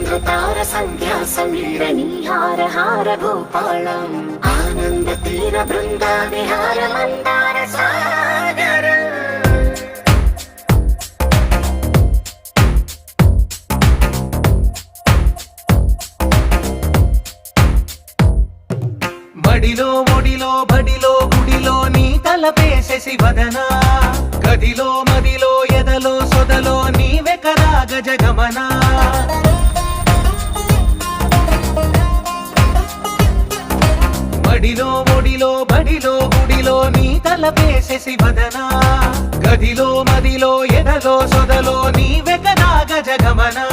చంద్రతార సంధ్యా సమీర నీహార హార భూపాళం ఆనంద తీర బృంద విహార మందార సాగరం మడిలో ఒడిలో బడిలో గుడిలో నీ తలపేసే శివదనా గదిలో మదిలో ఎదలో సొదలో నీవే కదా గజగమనా మడిలో ఒడిలో బడిలో గుడిలో నీ తలపేసే శివదనా గదిలో మదిలో ఎదలో సొదలో నీవే కదా గజగమనా